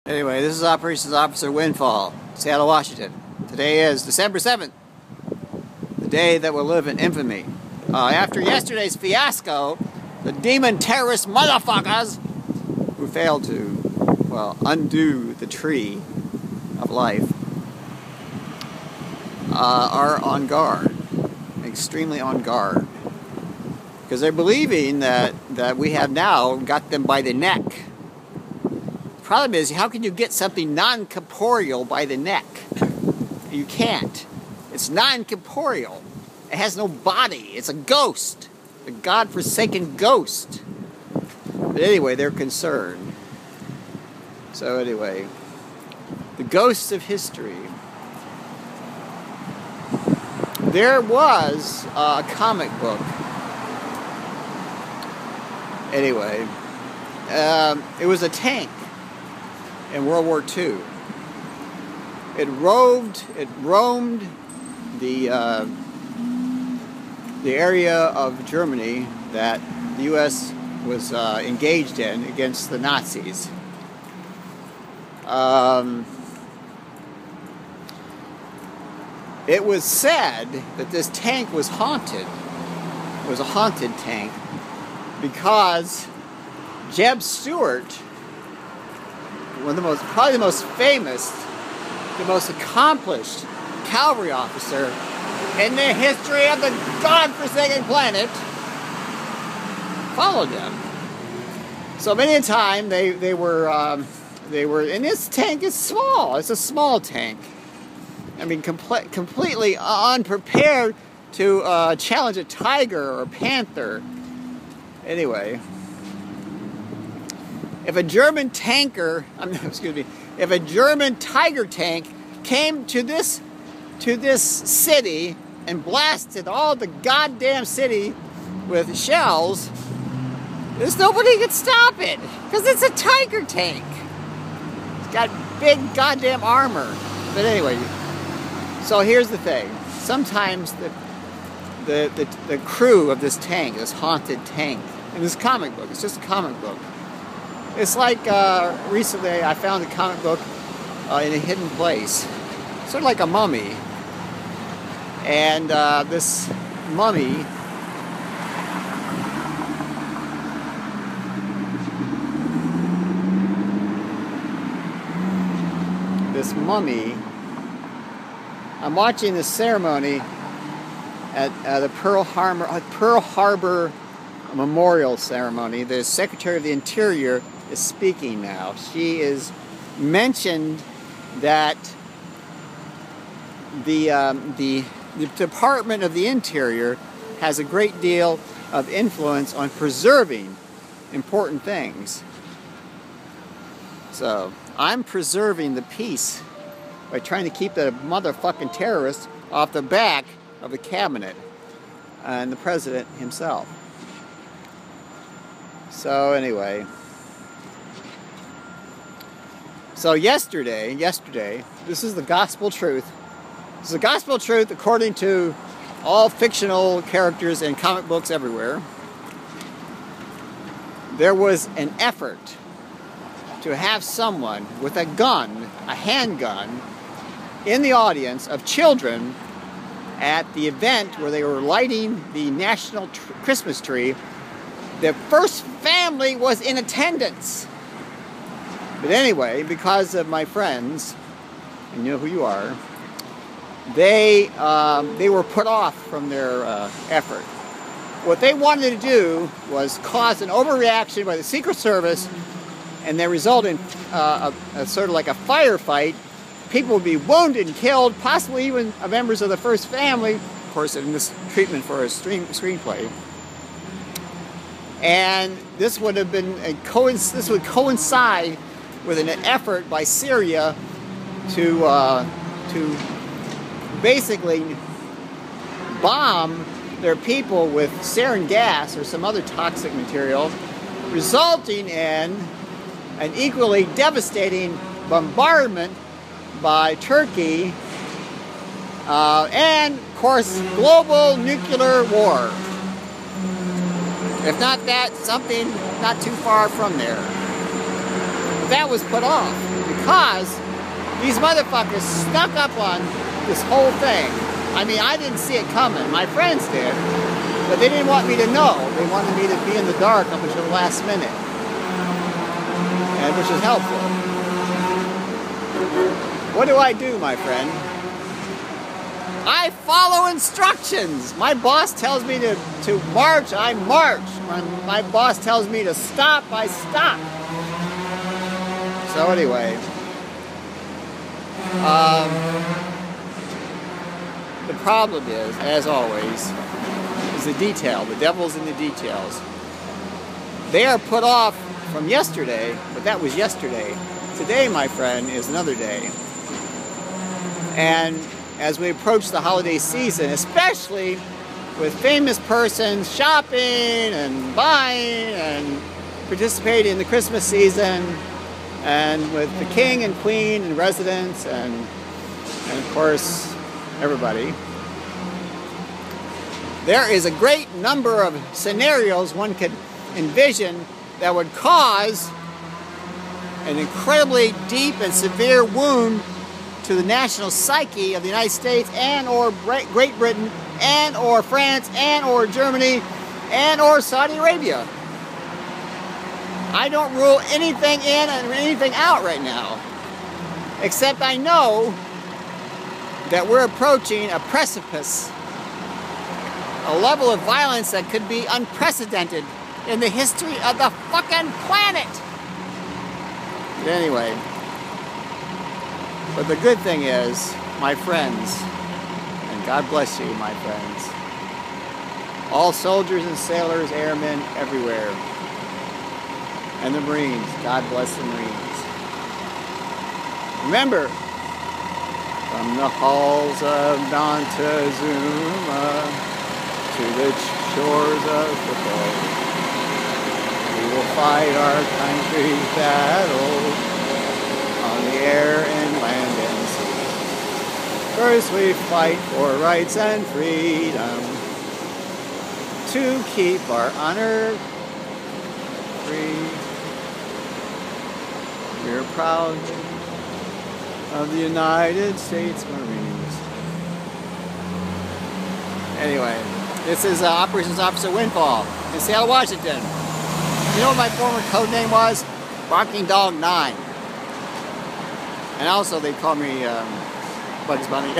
Anyway, this is Operations Officer Windfall, Seattle, Washington. Today is December 7th, the day that will live in infamy. After yesterday's fiasco, the demon terrorist motherfuckers who failed to, well, undo the tree of life are on guard, extremely on guard, because they're believing that we have now got them by the neck. Problem is, how can you get something non-corporeal by the neck? You can't. It's non-corporeal. It has no body. It's a ghost. A God-forsaken ghost. But anyway, they're concerned. So anyway, the ghosts of history. There was a comic book. Anyway, it was a tank in World War II. It roamed the area of Germany that the U.S. was engaged in against the Nazis. It was said that this tank was haunted. It was a haunted tank because Jeb Stuart, probably the most famous, the most accomplished cavalry officer in the history of the God-forsaken planet, followed them. So many a time they were, and this tank is small. It's a small tank. I mean, completely unprepared to challenge a tiger or a panther. Anyway. If a German tanker, if a German Tiger tank came to this city and blasted all the goddamn city with shells, there's nobody could stop it because it's a Tiger tank. It's got big goddamn armor. But anyway, so here's the thing. Sometimes the crew of this tank, this haunted tank, in this comic book, it's just a comic book. It's like recently I found a comic book in a hidden place, sort of like a mummy. And this mummy I'm watching this ceremony at the Pearl Harbor Memorial ceremony. The Secretary of the Interior is speaking now. She is mentioned that the Department of the Interior has a great deal of influence on preserving important things. So I'm preserving the peace by trying to keep the motherfucking terrorists off the back of the cabinet and the president himself. So anyway, so yesterday, this is the gospel truth. This is the gospel truth according to all fictional characters in comic books everywhere. There was an effort to have someone with a gun, a handgun, in the audience of children at the event where they were lighting the national Christmas tree. The first family was in attendance. But anyway, because of my friends, and you know who you are, they were put off from their effort. What they wanted to do was cause an overreaction by the Secret Service, and they result in a sort of like a firefight. People would be wounded and killed, possibly even members of the first family. Of course, in this treatment for a screenplay. And this would have been this would coincide with an effort by Syria to basically bomb their people with sarin gas or some other toxic material, resulting in an equally devastating bombardment by Turkey and, of course, global nuclear war. If not that, something not too far from there. That was put off because these motherfuckers snuck up on this whole thing. I mean, I didn't see it coming. My friends did, but they didn't want me to know. They wanted me to be in the dark up until the last minute, and which is helpful. What do I do, my friend? I follow instructions. My boss tells me to march, I march. When my boss tells me to stop, I stop. So anyway, the problem is, as always, is the detail. The devil's in the details. They are put off from yesterday, but that was yesterday. Today, my friend, is another day. And as we approach the holiday season, especially with famous persons shopping and buying and participating in the Christmas season, and with the king and queen and residents and of course everybody, there is a great number of scenarios one could envision that would cause an incredibly deep and severe wound to the national psyche of the United States and or Great Britain and or France and or Germany and or Saudi Arabia. I don't rule anything in and anything out right now, except I know that we're approaching a precipice, a level of violence that could be unprecedented in the history of the fucking planet. But anyway, but the good thing is, my friends, and God bless you, my friends, all soldiers and sailors, airmen, everywhere, and the Marines, God bless the Marines. Remember, from the halls of Montezuma to the shores of the Gulf, we will fight our country's battles on the air and land and sea. First we fight for rights and freedom to keep our honor free. We're proud of the United States Marines. Anyway, this is Operations Officer Windfall in Seattle, Washington. You know what my former code name was? Barking Dog 9. And also they call me Bugs Bunny.